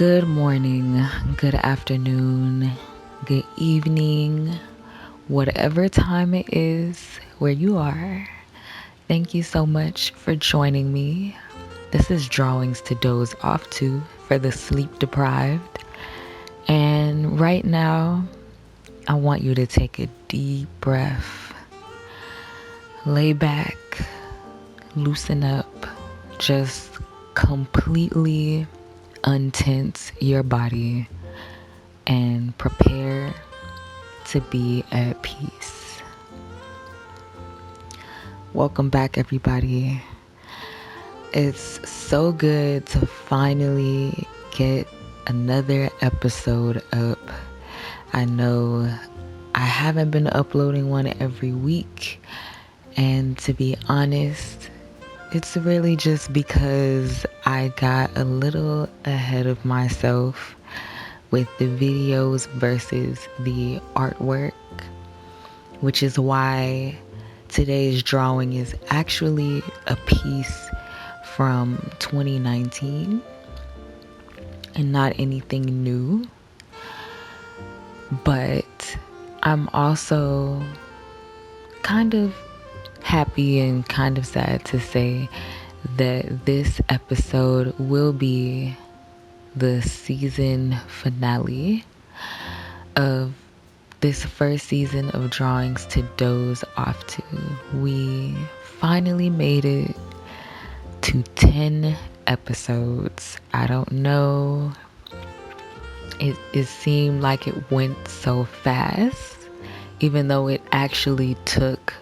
Good morning, good afternoon, good evening, whatever time it is where you are. Thank you so much for joining me. This is Drawings to Doze Off To for the sleep-deprived. And right now, I want you to take a deep breath. Lay back, loosen up, just completely untense your body and prepare to be at peace. Welcome back, everybody. It's so good to finally get another episode up. I know I haven't been uploading one every week, and to be honest, it's really just because I got a little ahead of myself with the videos versus the artwork, which is why today's drawing is actually a piece from 2019 and not anything new. But I'm also kind of happy and kind of sad to say that this episode will be the season finale of this first season of Drawings to Doze Off To. We finally made it to 10 episodes. I don't know. It seemed like it went so fast, even though it actually took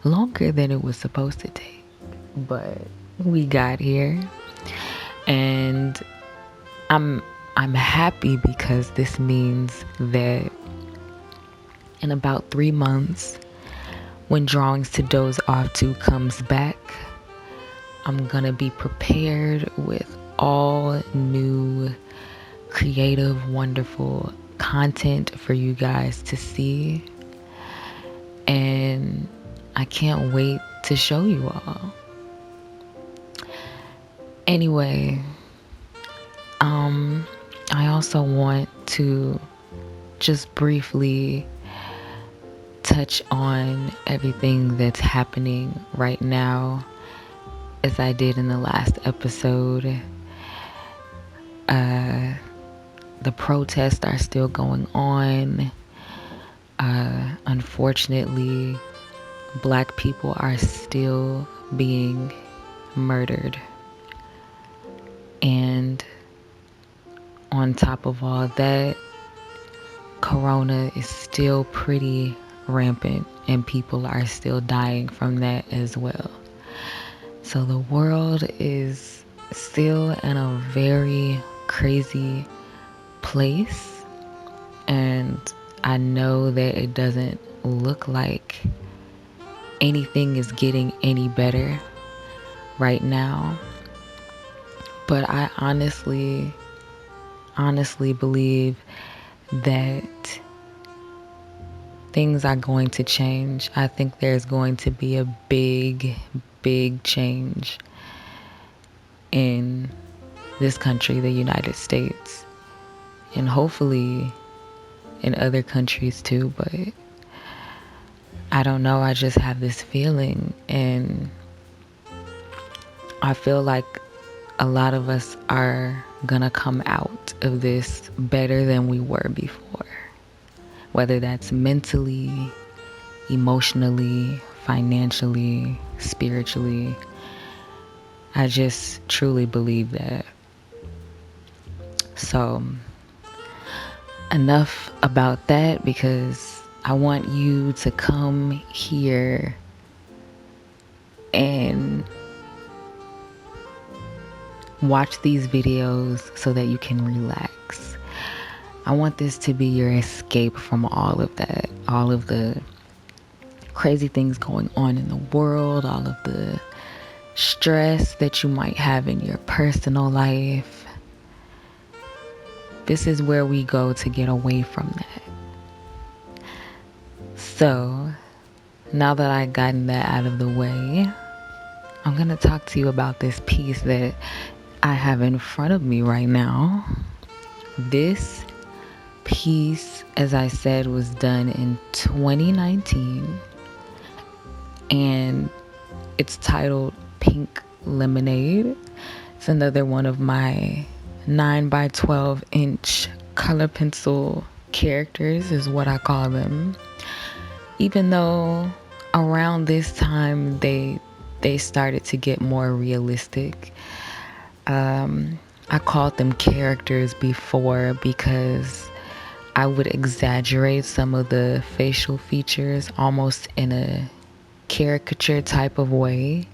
longer than it was supposed to take. But we got here, and I'm happy because this means that in about 3 months, when Drawings to Doze Off To comes back, I'm gonna be prepared with all new creative, wonderful content for you guys to see, and I can't wait to show you all. Anyway, I also want to just briefly touch on everything that's happening right now, as I did in the last episode. The protests are still going on. Unfortunately, Black people are still being murdered. And on top of all that, Corona is still pretty rampant and people are still dying from that as well. So the world is still in a very crazy place, and I know that it doesn't look like anything is getting any better right now, but I honestly believe that things are going to change. I think there's going to be a big change in this country, the United States, and hopefully in other countries too, but I don't know, I just have this feeling, and I feel like a lot of us are gonna come out of this better than we were before, whether that's mentally, emotionally, financially, spiritually. I just truly believe that. So enough about that, because I want you to come here and watch these videos so that you can relax. I want this to be your escape from all of that, all of the crazy things going on in the world, all of the stress that you might have in your personal life. This is where we go to get away from that. So, now that I've gotten that out of the way, I'm going to talk to you about this piece that I have in front of me right now. This piece, as I said, was done in 2019, and it's titled Pink Lemonade. It's another one of my 9 by 12 inch color pencil characters, is what I call them. Even though around this time they started to get more realistic. I called them characters before because I would exaggerate some of the facial features almost in a caricature type of way.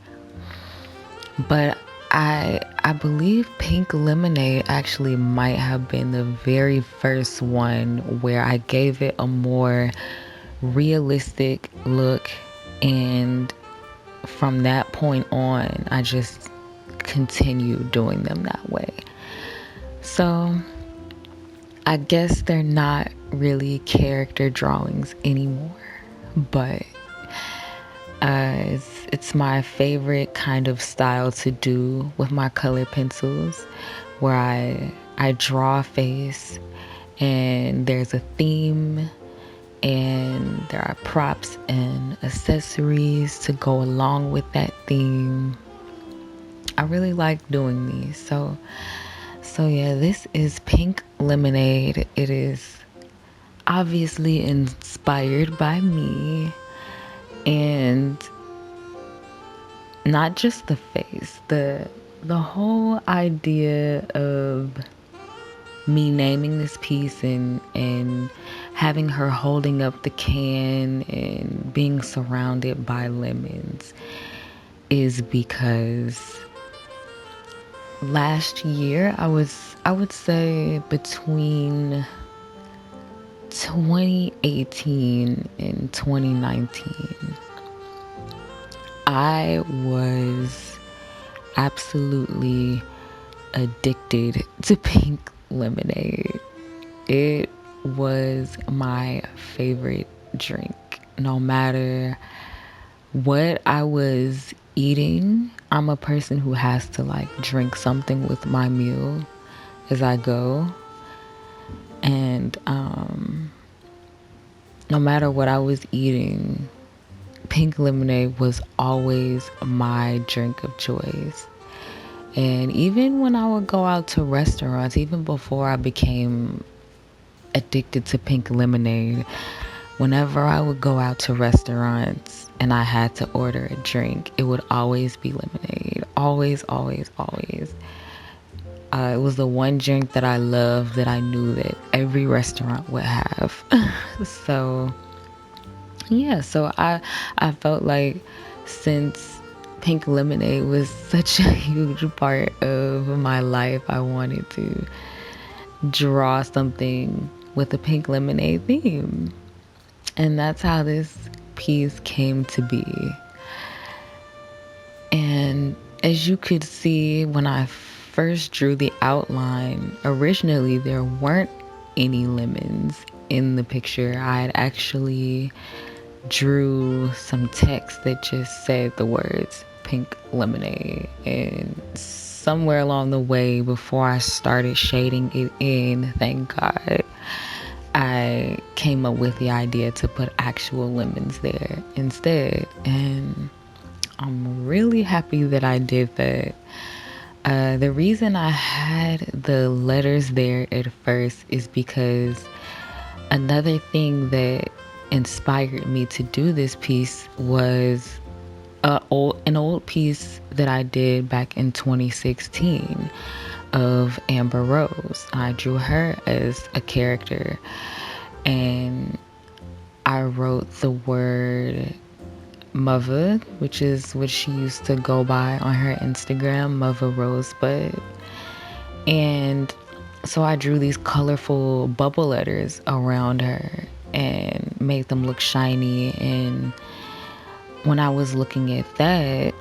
But I believe Pink Lemonade actually might have been the very first one where I gave it a more realistic look, and from that point on I just continued doing them that way. So I guess they're not really character drawings anymore, but it's my favorite kind of style to do with my color pencils, where I draw a face and there's a theme and there are props and accessories to go along with that theme. I really like doing these. So yeah, this is Pink Lemonade. It is obviously inspired by me, and not just the face, the whole idea of me naming this piece and having her holding up the can and being surrounded by lemons is because last year I would say between 2018 and 2019, I was absolutely addicted to Pink Lemonade. It was my favorite drink. No matter what I was eating, I'm a person who has to like drink something with my meal as I go. And no matter what I was eating, Pink Lemonade was always my drink of choice. And even when I would go out to restaurants, even before I became addicted to Pink Lemonade, whenever I would go out to restaurants and I had to order a drink, it would always be lemonade. Always, always, always. It was the one drink that I loved that I knew that every restaurant would have. So yeah, so I felt like since Pink Lemonade was such a huge part of my life, I wanted to draw something with a Pink Lemonade theme. And that's how this piece came to be. And as you could see when I first drew the outline, originally there weren't any lemons in the picture. I had actually drew some text that just said the words Pink Lemonade, and somewhere along the way before I started shading it in, thank God, I came up with the idea to put actual lemons there instead, and I'm really happy that I did that. The reason I had the letters there at first is because another thing that inspired me to do this piece was an old piece that I did back in 2016 of Amber Rose. I drew her as a character, and I wrote the word mother, which is what she used to go by on her Instagram, Mother Rosebud. And so I drew these colorful bubble letters around her and made them look shiny. And when I was looking at that,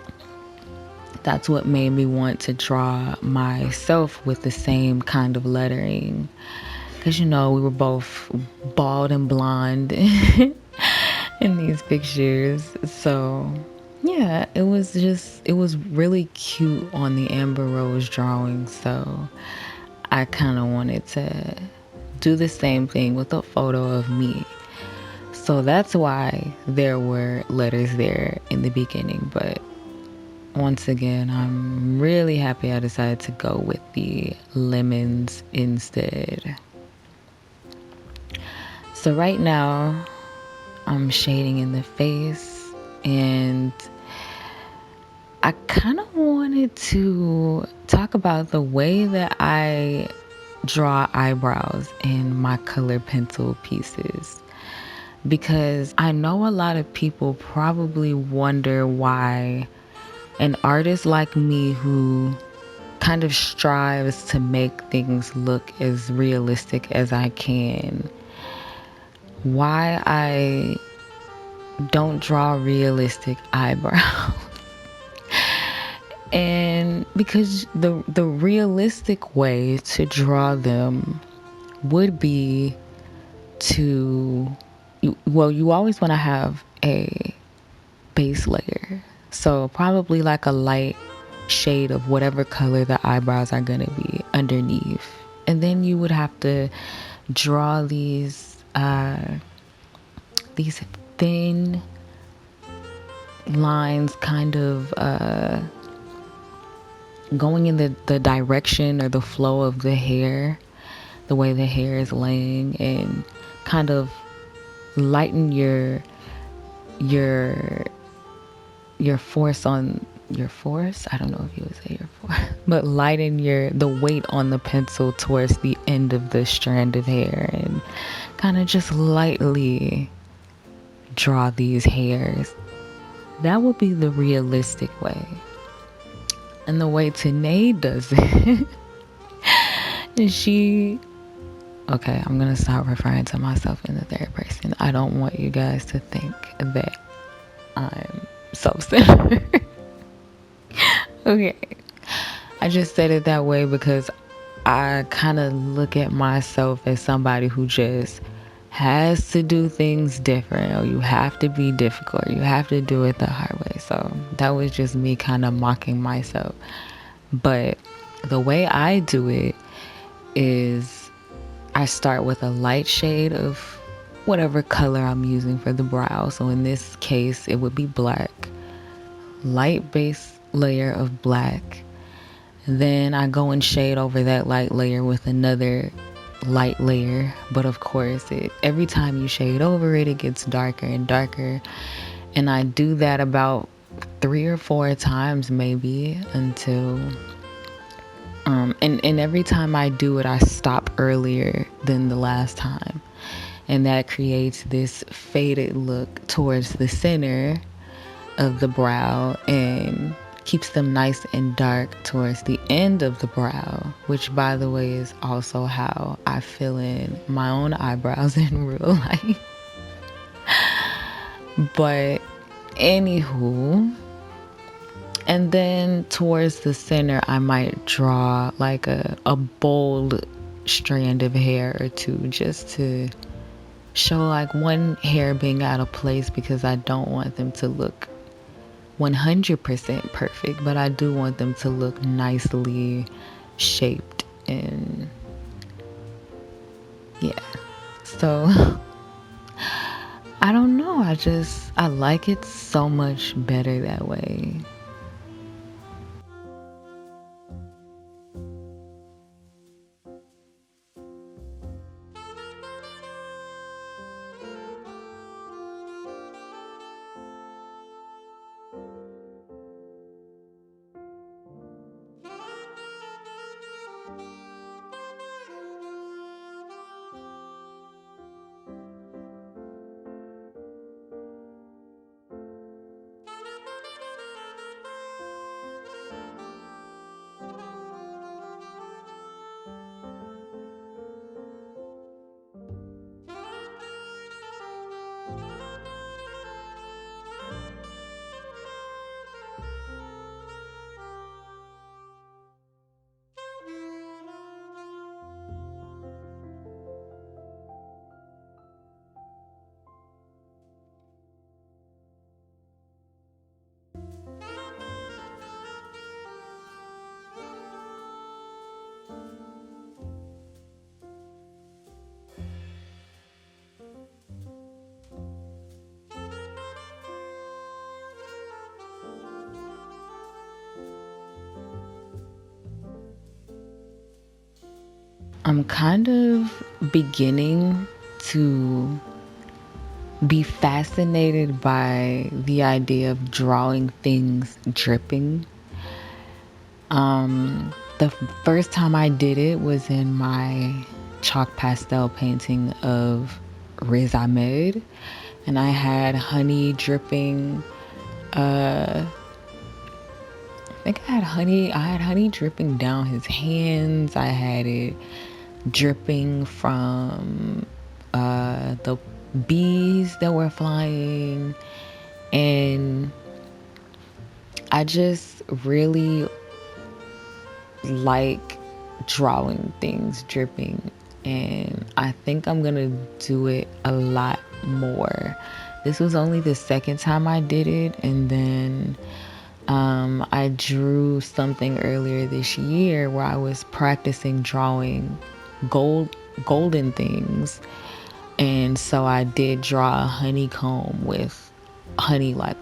that's what made me want to draw myself with the same kind of lettering. Because, you know, we were both bald and blonde in these pictures. So, yeah, it was really cute on the Amber Rose drawing. So I kind of wanted to do the same thing with a photo of me. So that's why there were letters there in the beginning. But once again, I'm really happy I decided to go with the lemons instead. So right now, I'm shading in the face, and I kind of wanted to talk about the way that I draw eyebrows in my color pencil pieces, because I know a lot of people probably wonder why an artist like me, who kind of strives to make things look as realistic as I can, why I don't draw realistic eyebrows. And because the realistic way to draw them would be to, you always want to have a base layer. So probably like a light shade of whatever color the eyebrows are going to be underneath. And then you would have to draw these thin lines, kind of going in the direction or the flow of the hair, the way the hair is laying, and kind of lighten your force on your force. I don't know if you would say your force, but lighten the weight on the pencil towards the end of the strand of hair, and kind of just lightly draw these hairs. That would be the realistic way. And the way Tanae does it is okay, I'm gonna stop referring to myself in the third person. I don't want you guys to think that I'm self-centered. Okay, I just said it that way because I kind of look at myself as somebody who just has to do things different, or you have to be difficult, or you have to do it the hard way. So that was just me kind of mocking myself. But the way I do it is I start with a light shade of whatever color I'm using for the brow. So in this case, it would be black. Light base layer of black. Then I go and shade over that light layer with another light layer. But of course, every time you shade over it, it gets darker and darker. And I do that about 3 or 4 times maybe, until and every time I do it, I stop earlier than the last time, and that creates this faded look towards the center of the brow and keeps them nice and dark towards the end of the brow, which, by the way, is also how I fill in my own eyebrows in real life. But anywho, and then towards the center, I might draw like a bold strand of hair or two, just to show like one hair being out of place, because I don't want them to look 100% perfect, but I do want them to look nicely shaped. And yeah, so I don't know, I like it so much better that way. I'm kind of beginning to be fascinated by the idea of drawing things dripping. The first time I did it was in my chalk pastel painting of Riz Ahmed, and I had honey dripping. I think I had honey. I had honey dripping down his hands. I had it dripping from the bees that were flying, and I just really like drawing things dripping, and I think I'm gonna do it a lot more. This was only the second time I did it, and then I drew something earlier this year where I was practicing drawing golden things, and so I did draw a honeycomb with honey like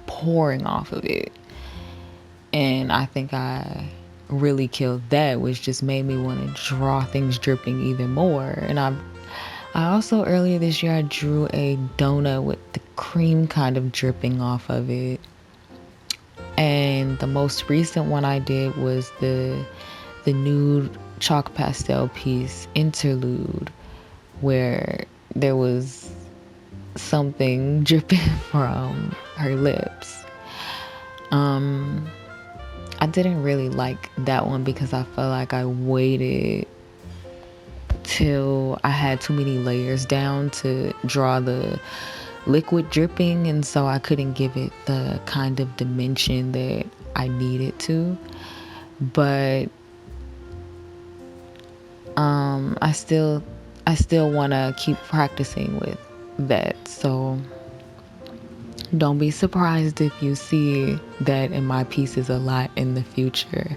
pouring off of it. And I think I really killed that, which just made me want to draw things dripping even more. And I also earlier this year I drew a donut with the cream kind of dripping off of it. And the most recent one I did was the nude chalk pastel piece interlude, where there was something dripping from her lips. I didn't really like that one because I felt like I waited till I had too many layers down to draw the liquid dripping, and so I couldn't give it the kind of dimension that I needed to. But I still want to keep practicing with that. So don't be surprised if you see that in my pieces a lot in the future.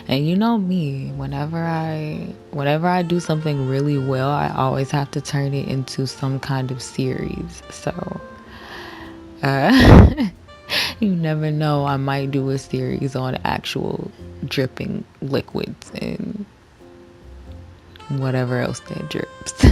And you know me, whenever I do something really well, I always have to turn it into some kind of series. So you never know, I might do a series on actual dripping liquids and whatever else that drips.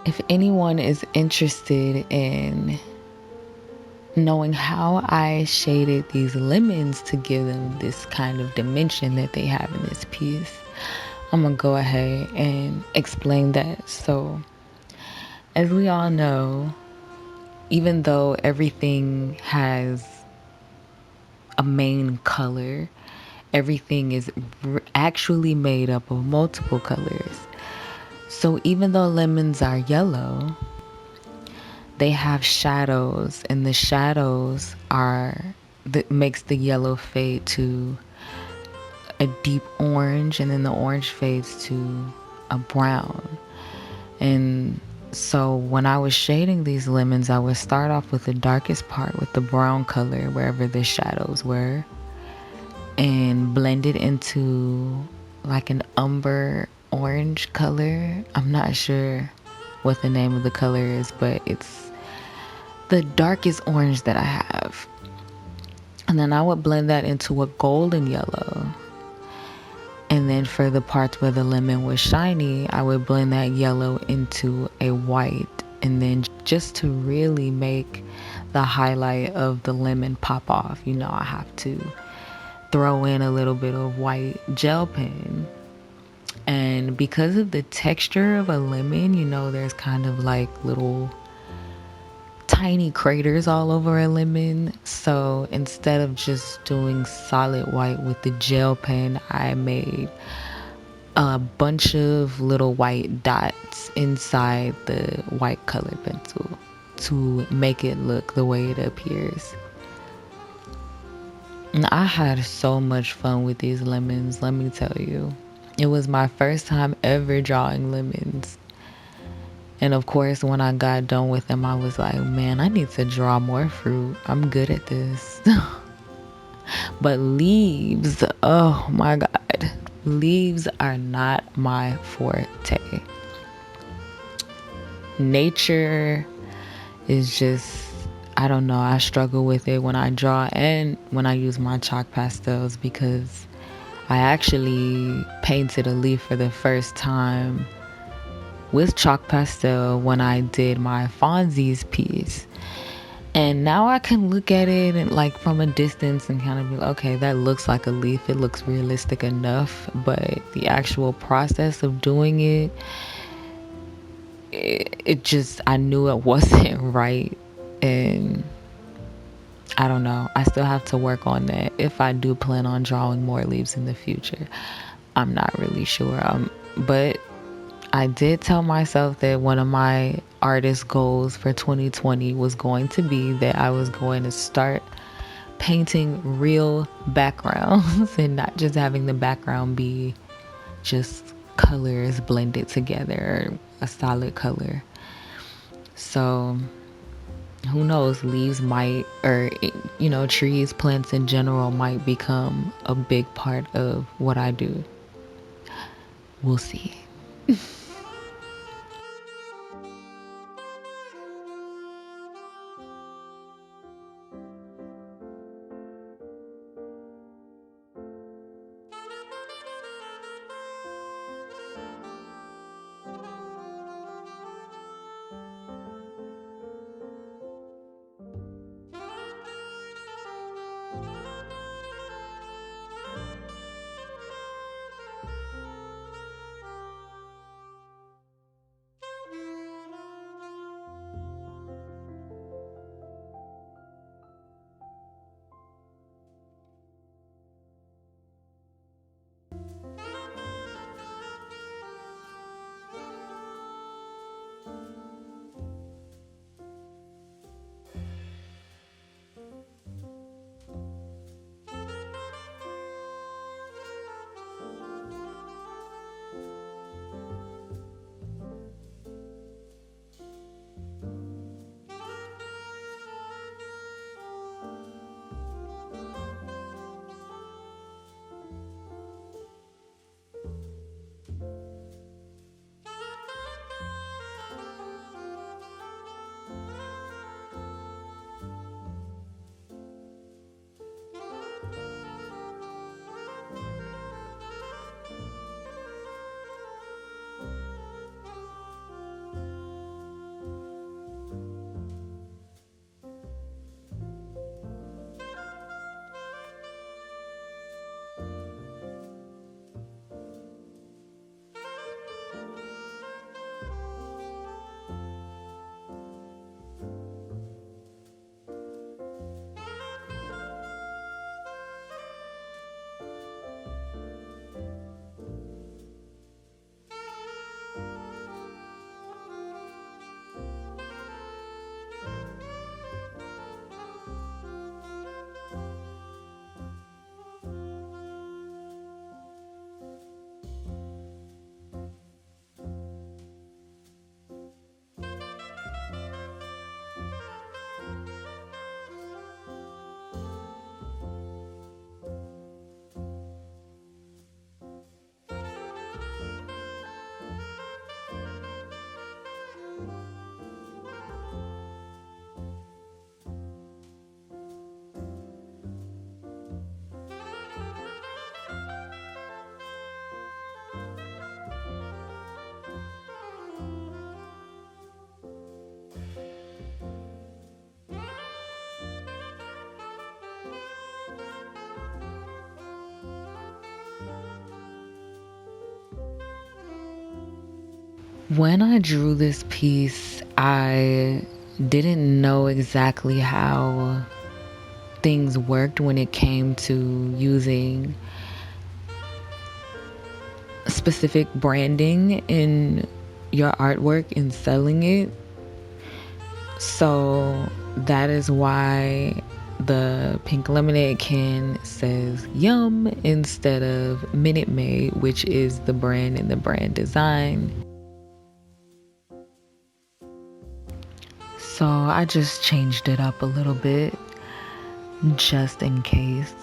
If anyone is interested in knowing how I shaded these lemons to give them this kind of dimension that they have in this piece, I'm gonna go ahead and explain that. So, as we all know, even though everything has a main color, everything is actually made up of multiple colors. So, even though lemons are yellow, they have shadows, and the shadows are that makes the yellow fade to a deep orange, and then the orange fades to a brown. And so when I was shading these lemons, I would start off with the darkest part with the brown color wherever the shadows were, and blend it into like an umber orange color. I'm not sure what the name of the color is, but it's the darkest orange that I have. And then I would blend that into a golden yellow. And then for the parts where the lemon was shiny, I would blend that yellow into a white. And then just to really make the highlight of the lemon pop off, I have to throw in a little bit of white gel pen. And because of the texture of a lemon, there's kind of like little tiny craters all over a lemon. So instead of just doing solid white with the gel pen, I made a bunch of little white dots inside the white color pencil to make it look the way it appears. And I had so much fun with these lemons, let me tell you. It was my first time ever drawing lemons. And of course, when I got done with them, I was like, man, I need to draw more fruit. I'm good at this. But leaves, oh my God. Leaves are not my forte. Nature is just, I don't know. I struggle with it when I draw and when I use my chalk pastels, because I actually painted a leaf for the first time with chalk pastel when I did my Fonzie's piece. And now I can look at it and like from a distance and kind of be like, okay, that looks like a leaf. It looks realistic enough. But the actual process of doing it, it just, I knew it wasn't right. And I don't know. I still have to work on that. If I do plan on drawing more leaves in the future, I'm not really sure. But I did tell myself that one of my artist goals for 2020 was going to be that I was going to start painting real backgrounds and not just having the background be just colors blended together, a solid color. So who knows, leaves might, or trees, plants in general might become a big part of what I do. We'll see. When I drew this piece, I didn't know exactly how things worked when it came to using specific branding in your artwork and selling it. So that is why the pink lemonade can says Yum instead of Minute Maid, which is the brand and the brand design. So I just changed it up a little bit just in case.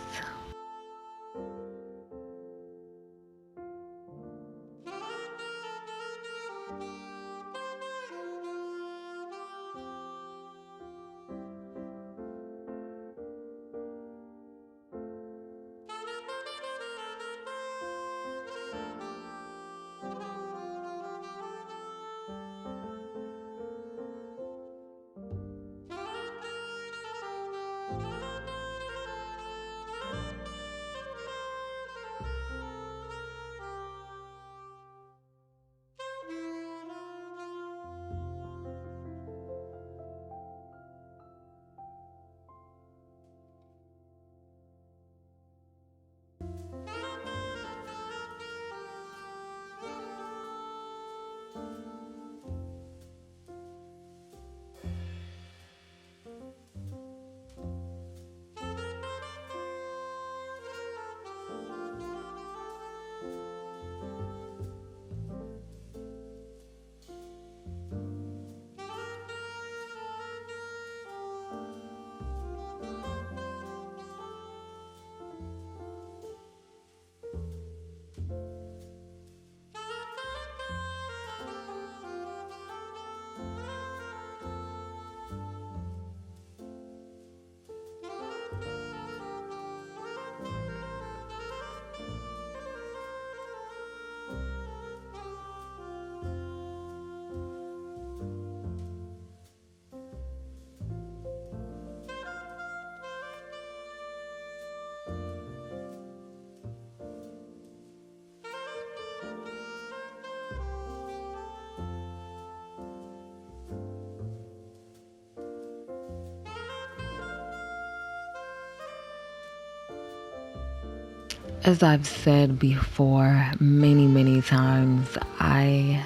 As I've said before many times, I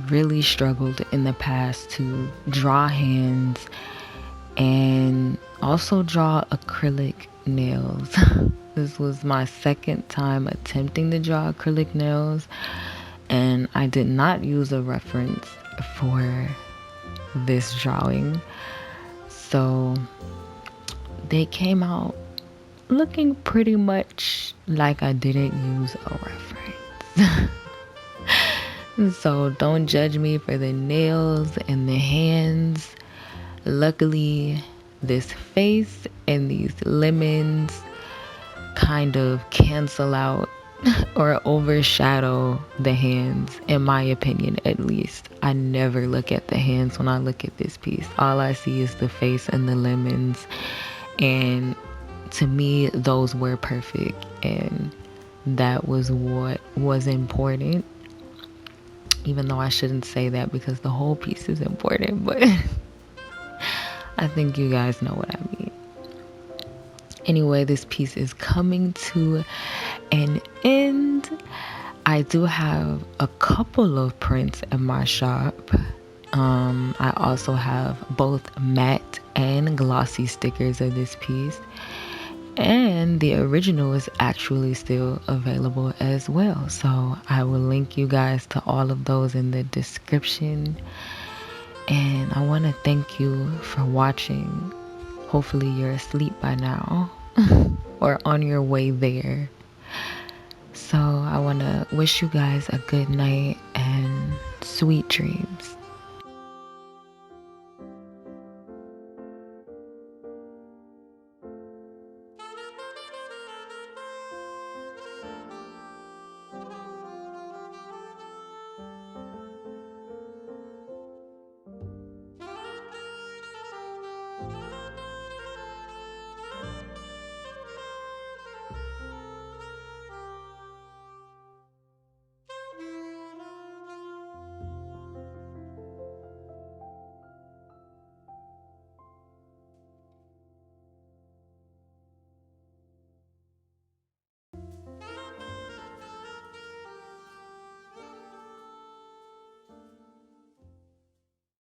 really struggled in the past to draw hands and also draw acrylic nails. This was my second time attempting to draw acrylic nails, and I did not use a reference for this drawing. So they came out looking pretty much like I didn't use a reference. So don't judge me for the nails and the hands. Luckily, this face and these lemons kind of cancel out or overshadow the hands, in my opinion at least. I never look at the hands when I look at this piece. All I see is the face and the lemons, and to me those were perfect, and that was what was important, even though I shouldn't say that because the whole piece is important, but I think you guys know what I mean. Anyway, this piece is coming to an end. I do have a couple of prints in my shop. I also have both matte and glossy stickers of this piece, and the original is actually still available as well. So I will link you guys to all of those in the description. And I want to thank you for watching. Hopefully you're asleep by now or on your way there. So I want to wish you guys a good night and sweet dreams.